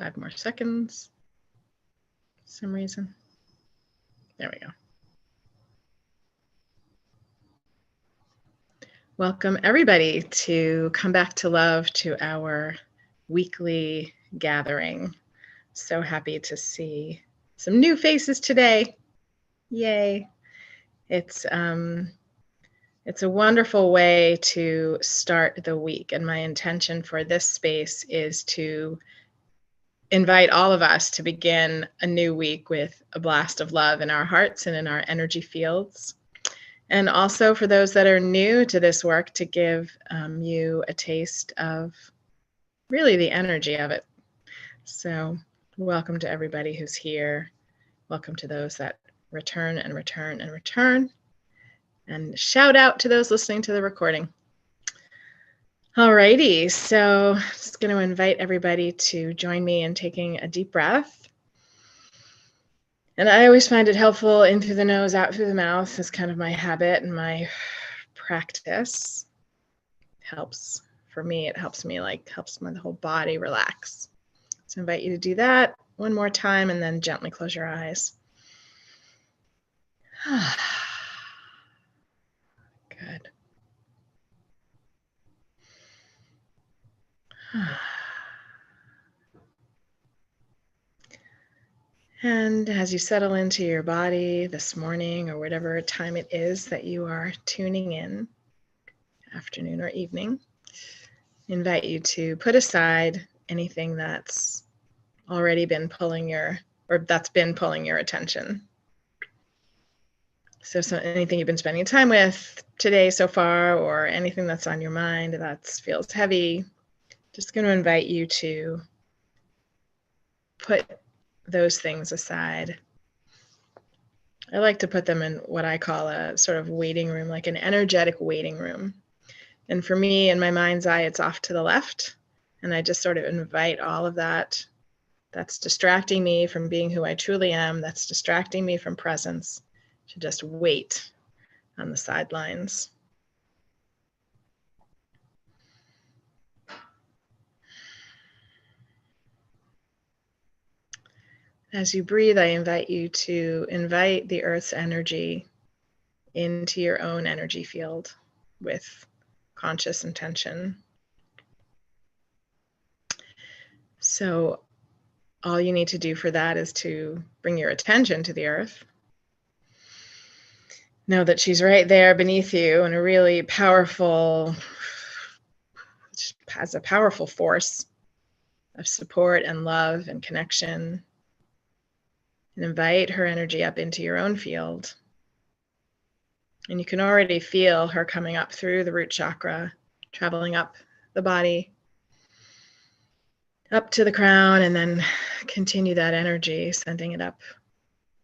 5 more seconds. For some reason. There we go. Welcome everybody to Come Back to Love, to our weekly gathering. So happy to see some new faces today. Yay. It's a wonderful way to start the week, and my intention for this space is to invite all of us to begin a new week with a blast of love in our hearts and in our energy fields. And also for those that are new to this work, to give you a taste of really the energy of it. So welcome to everybody who's here. Welcome to those that return and return and return. And shout out to those listening to the recording. Alrighty, so just going to invite everybody to join me in taking a deep breath. And I always find it helpful in through the nose, out through the mouth. It's kind of my habit and my practice. Helps for me. It helps me, helps my whole body relax. So I invite you to do that one more time and then gently close your eyes. Good. And as you settle into your body this morning or whatever time it is that you are tuning in, afternoon or evening, I invite you to put aside anything that's already been pulling your attention. So anything you've been spending time with today so far, or anything that's on your mind that feels heavy, just going to invite you to put those things aside. I like to put them in what I call a sort of waiting room, like an energetic waiting room. And for me, in my mind's eye, it's off to the left. And I just sort of invite all of that that's distracting me from being who I truly am, that's distracting me from presence, to just wait on the sidelines. As you breathe, I invite you to invite the earth's energy into your own energy field with conscious intention. So all you need to do for that is to bring your attention to the earth. Know that she's right there beneath you, and has a powerful force of support and love and connection. And invite her energy up into your own field. And you can already feel her coming up through the root chakra, traveling up the body, up to the crown, and then continue that energy, sending it up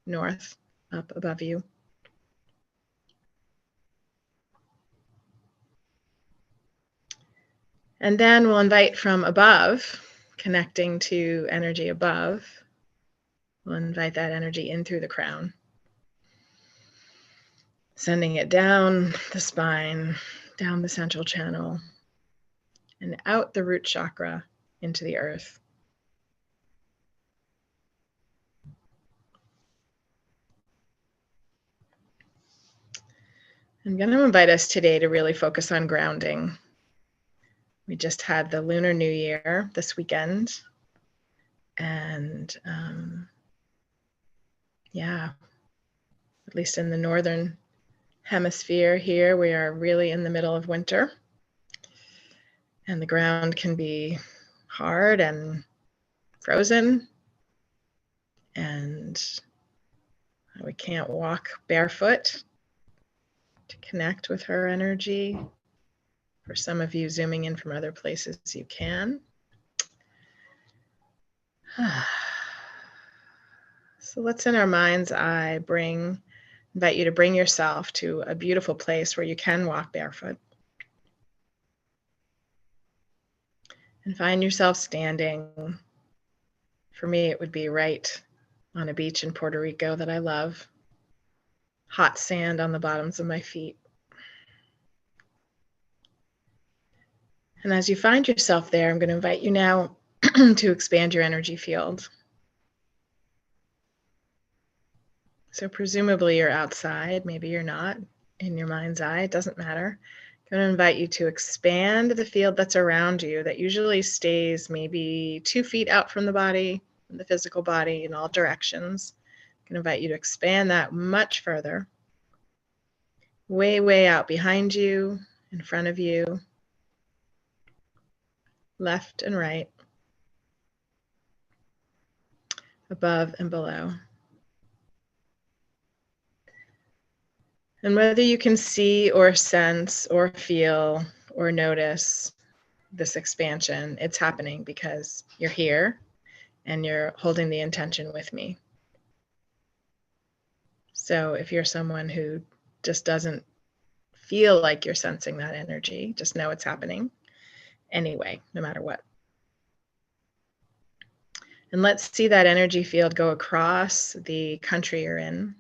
north, up above you. And then we'll invite from above, connecting to energy above. We'll invite that energy in through the crown, sending it down the spine, down the central channel, and out the root chakra into the earth. I'm going to invite us today to really focus on grounding. We just had the Lunar New Year this weekend, and at least in the northern hemisphere here, we are really in the middle of winter, and the ground can be hard and frozen, and we can't walk barefoot to connect with her energy. For some of you zooming in from other places, you can. So let's, in our mind's eye, invite you to bring yourself to a beautiful place where you can walk barefoot. And find yourself standing. For me, it would be right on a beach in Puerto Rico that I love. Hot sand on the bottoms of my feet. And as you find yourself there, I'm going to invite you now to expand your energy field. So presumably you're outside, maybe you're not in your mind's eye, it doesn't matter. I'm going to invite you to expand the field that's around you that usually stays maybe 2 feet out from the body, the physical body in all directions. I'm going to invite you to expand that much further, way, way out behind you, in front of you, left and right, above and below. And whether you can see or sense or feel or notice this expansion, it's happening because you're here and you're holding the intention with me. So if you're someone who just doesn't feel like you're sensing that energy, just know it's happening anyway, no matter what. And let's see that energy field go across the country you're in,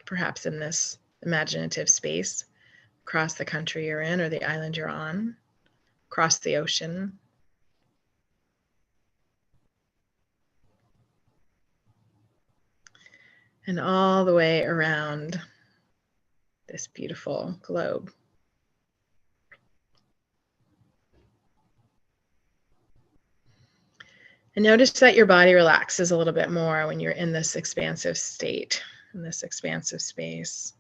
perhaps in this imaginative space, across the country you're in or the island you're on, across the ocean. And all the way around this beautiful globe. And notice that your body relaxes a little bit more when you're in this expansive state, in this expansive space.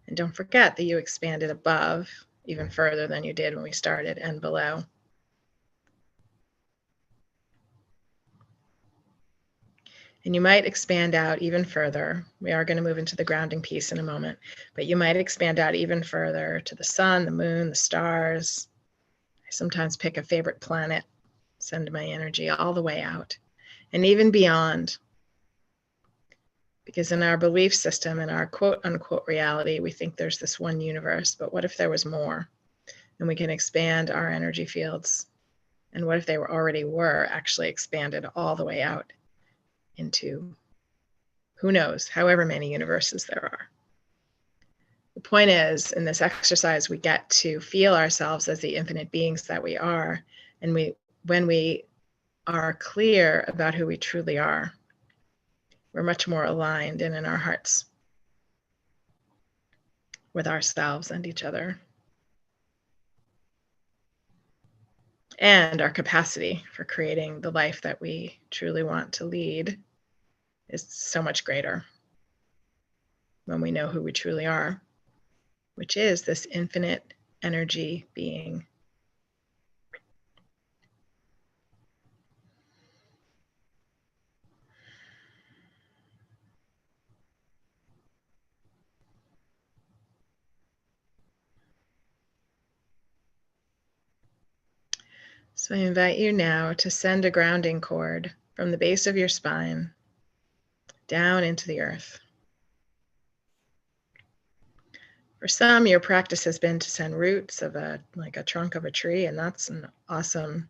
And don't forget that you expanded above even further than you did when we started, and below. And you might expand out even further. We are going to move into the grounding piece in a moment, but you might expand out even further to the sun, the moon, the stars. I sometimes pick a favorite planet, send my energy all the way out, and even beyond. Because in our belief system, in our quote unquote reality, we think there's this one universe, but what if there was more? And we can expand our energy fields. And what if they were actually expanded all the way out into, who knows, however many universes there are. The point is, in this exercise, we get to feel ourselves as the infinite beings that we are. And when we are clear about who we truly are, we're much more aligned and in our hearts with ourselves and each other. And our capacity for creating the life that we truly want to lead is so much greater when we know who we truly are, which is this infinite energy being. So I invite you now to send a grounding cord from the base of your spine down into the earth. For some, your practice has been to send roots of like a trunk of a tree, and that's an awesome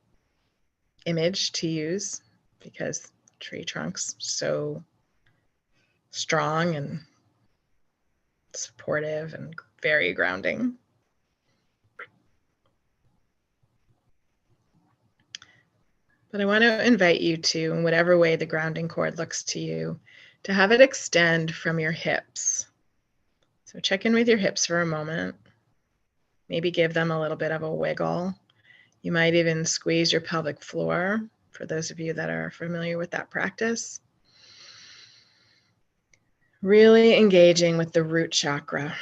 image to use because tree trunks so strong and supportive and very grounding. But I want to invite you to, in whatever way the grounding cord looks to you, to have it extend from your hips. So check in with your hips for a moment. Maybe give them a little bit of a wiggle. You might even squeeze your pelvic floor, for those of you that are familiar with that practice. Really engaging with the root chakra.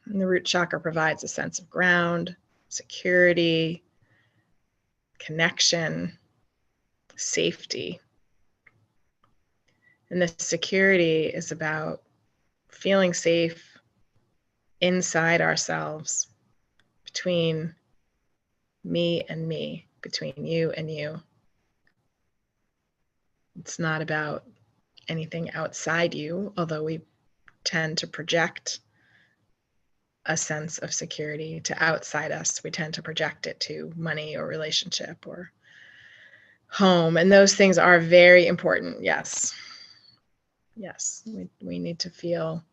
And the root chakra provides a sense of ground, security, connection, safety. And the security is about feeling safe inside ourselves, between me and me, between you and you. It's not about anything outside you, although we tend to project a sense of security to outside us. We tend to project it to money or relationship or home. And those things are very important. Yes. Yes. We need to feel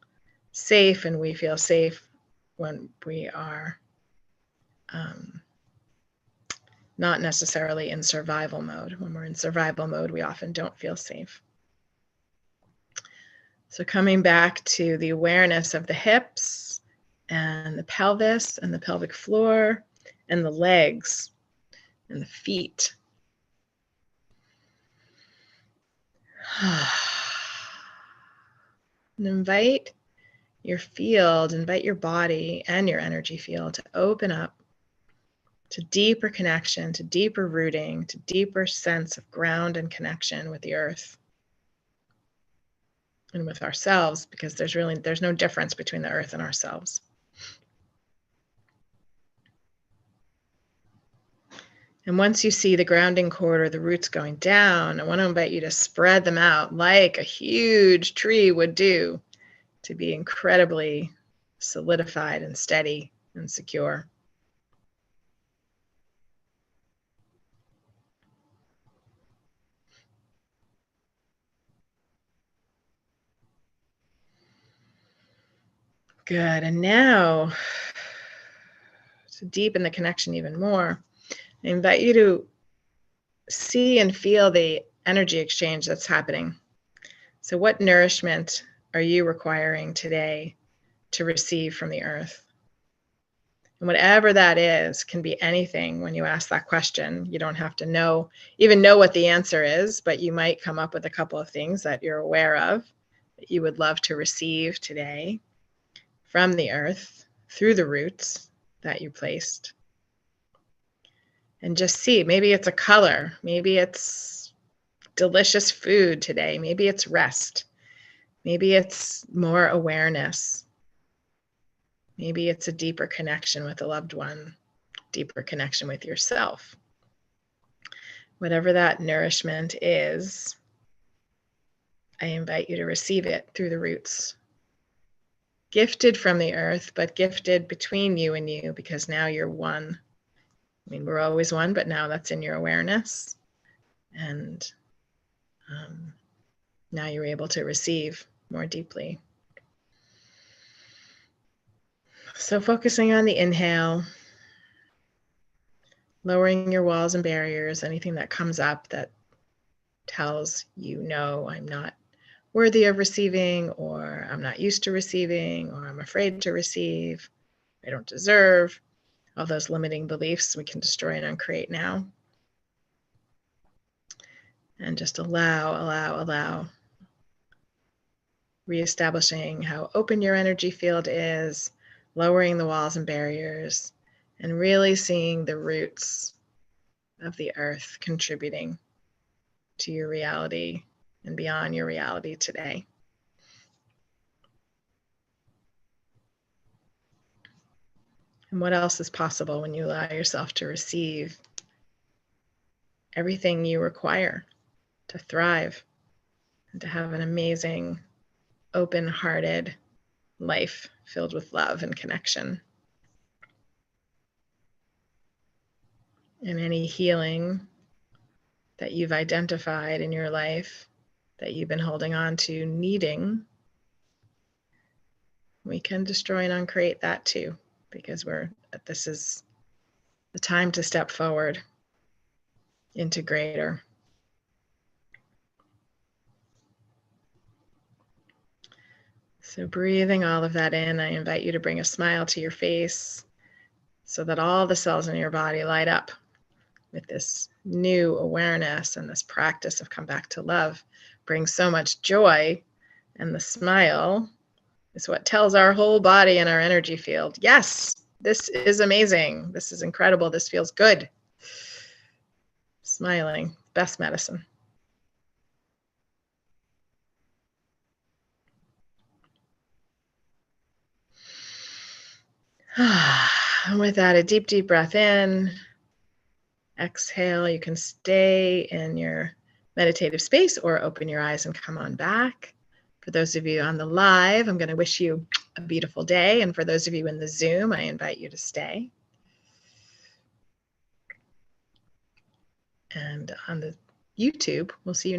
safe, and we feel safe when we are not necessarily in survival mode. When we're in survival mode, we often don't feel safe. So coming back to the awareness of the hips and the pelvis and the pelvic floor and the legs and the feet. And invite your field, invite your body and your energy field to open up to deeper connection, to deeper rooting, to deeper sense of ground and connection with the earth and with ourselves, because there's no difference between the earth and ourselves. And once you see the grounding cord or the roots going down, I want to invite you to spread them out like a huge tree would do, to be incredibly solidified and steady and secure. Good. And now, to deepen the connection even more, I invite you to see and feel the energy exchange that's happening. So what nourishment are you requiring today to receive from the earth? And whatever that is, can be anything. When you ask that question, you don't have to even know what the answer is, but you might come up with a couple of things that you're aware of that you would love to receive today from the earth through the roots that you placed. And just see, maybe it's a color, maybe it's delicious food today, maybe it's rest, maybe it's more awareness, maybe it's a deeper connection with a loved one, deeper connection with yourself. Whatever that nourishment is, I invite you to receive it through the roots. Gifted from the earth, but gifted between you and you, because now you're one. I mean, we're always one, but now that's in your awareness. And now you're able to receive more deeply. So focusing on the inhale, lowering your walls and barriers, anything that comes up that tells you, no, I'm not worthy of receiving, or I'm not used to receiving, or I'm afraid to receive, I don't deserve. All those limiting beliefs we can destroy and uncreate now. And just allow. Reestablishing how open your energy field is, lowering the walls and barriers, and really seeing the roots of the earth contributing to your reality and beyond your reality today. And what else is possible when you allow yourself to receive everything you require to thrive and to have an amazing, open-hearted life filled with love and connection. And any healing that you've identified in your life that you've been holding on to needing, we can destroy and uncreate that too, because this is the time to step forward into greater. So breathing all of that in, I invite you to bring a smile to your face so that all the cells in your body light up with this new awareness, and this practice of come back to love brings so much joy, and the smile is what tells our whole body and our energy field, yes, this is amazing, this is incredible, this feels good. Smiling, best medicine. And with that, a deep, deep breath in. Exhale, you can stay in your meditative space or open your eyes and come on back. For those of you on the live, I'm going to wish you a beautiful day. And for those of you in the Zoom, I invite you to stay. And on the YouTube, we'll see you